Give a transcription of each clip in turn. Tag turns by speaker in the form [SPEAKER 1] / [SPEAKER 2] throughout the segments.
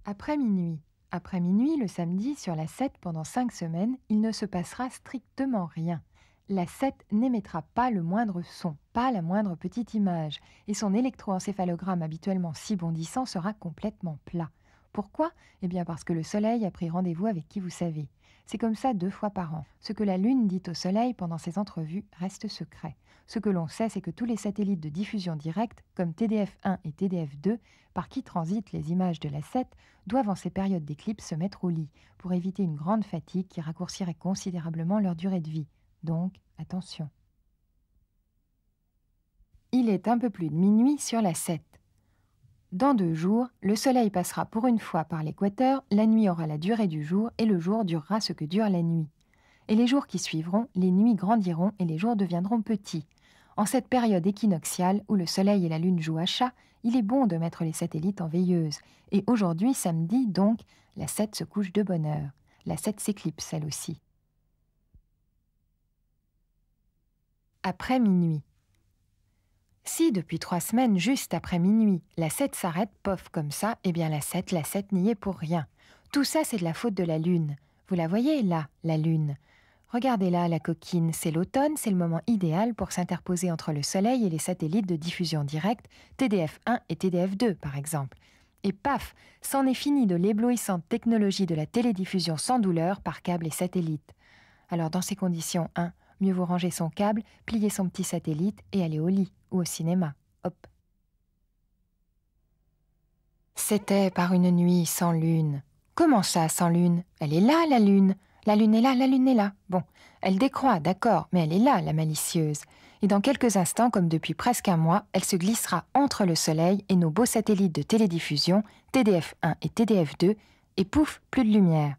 [SPEAKER 1] Après minuit. Après minuit, le samedi, sur la 7 pendant 5 semaines, il ne se passera strictement rien. La 7 n'émettra pas le moindre son, pas la moindre petite image, et son électroencéphalogramme habituellement si bondissant sera complètement plat. Pourquoi? Eh bien parce que le Soleil a pris rendez-vous avec qui vous savez. C'est comme ça 2 fois par an. Ce que la Lune dit au Soleil pendant ses entrevues reste secret. Ce que l'on sait, c'est que tous les satellites de diffusion directe, comme TDF1 et TDF2, par qui transitent les images de la 7, doivent en ces périodes d'éclipse se mettre au lit, pour éviter une grande fatigue qui raccourcirait considérablement leur durée de vie. Donc, attention. Il est un peu plus de minuit sur la 7. Dans 2 jours, le Soleil passera pour une fois par l'équateur, la nuit aura la durée du jour et le jour durera ce que dure la nuit. Et les jours qui suivront, les nuits grandiront et les jours deviendront petits. En cette période équinoxiale où le Soleil et la Lune jouent à chat, il est bon de mettre les satellites en veilleuse. Et aujourd'hui, samedi, donc, la 7 se couche de bonne heure. La 7 s'éclipse, elle aussi. Après minuit. Si depuis 3 semaines, juste après minuit, la 7 s'arrête, pof, comme ça, eh bien la 7 n'y est pour rien. Tout ça, c'est de la faute de la Lune. Vous la voyez, là, la Lune. Regardez là, la coquine, c'est l'automne, c'est le moment idéal pour s'interposer entre le Soleil et les satellites de diffusion directe, TDF1 et TDF2 par exemple. Et paf, c'en est fini de l'éblouissante technologie de la télédiffusion sans douleur par câble et satellite. Alors dans ces conditions, mieux vaut ranger son câble, plier son petit satellite et aller au lit ou au cinéma. Hop. C'était par une nuit sans lune. Comment ça, sans lune? Elle est là, la lune. La lune est là, la lune est là. Bon, elle décroît, d'accord, mais elle est là, la malicieuse. Et dans quelques instants, comme depuis presque un mois, elle se glissera entre le Soleil et nos beaux satellites de télédiffusion, TDF1 et TDF2, et pouf, plus de lumière.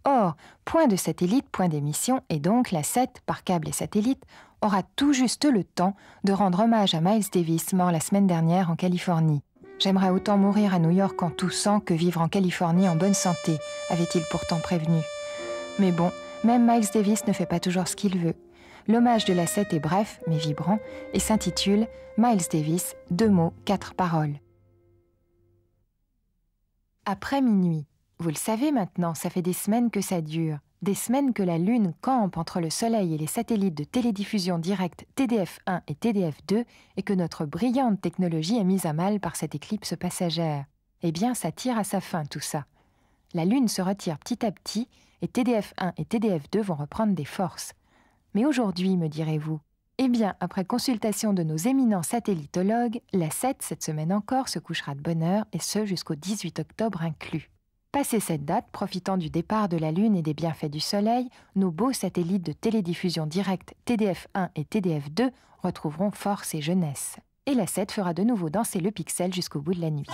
[SPEAKER 1] Or, point de satellite, point d'émission, et donc la 7, par câble et satellite, aura tout juste le temps de rendre hommage à Miles Davis, mort la semaine dernière en Californie. J'aimerais autant mourir à New York en toussant que vivre en Californie en bonne santé, avait-il pourtant prévenu. Mais bon, même Miles Davis ne fait pas toujours ce qu'il veut. L'hommage de la 7 est bref, mais vibrant, et s'intitule « Miles Davis, 2 mots, 4 paroles ». Après minuit. Vous le savez maintenant, ça fait des semaines que ça dure. Des semaines que la Lune campe entre le Soleil et les satellites de télédiffusion directe TDF1 et TDF2 et que notre brillante technologie est mise à mal par cette éclipse passagère. Eh bien, ça tire à sa fin tout ça. La Lune se retire petit à petit et TDF1 et TDF2 vont reprendre des forces. Mais aujourd'hui, me direz-vous? Eh bien, après consultation de nos éminents satellitologues, la 7, cette semaine encore, se couchera de bonne heure et ce jusqu'au 18 octobre inclus. Passé cette date, profitant du départ de la Lune et des bienfaits du Soleil, nos beaux satellites de télédiffusion directe TDF1 et TDF2 retrouveront force et jeunesse. Et la 7 fera de nouveau danser le pixel jusqu'au bout de la nuit.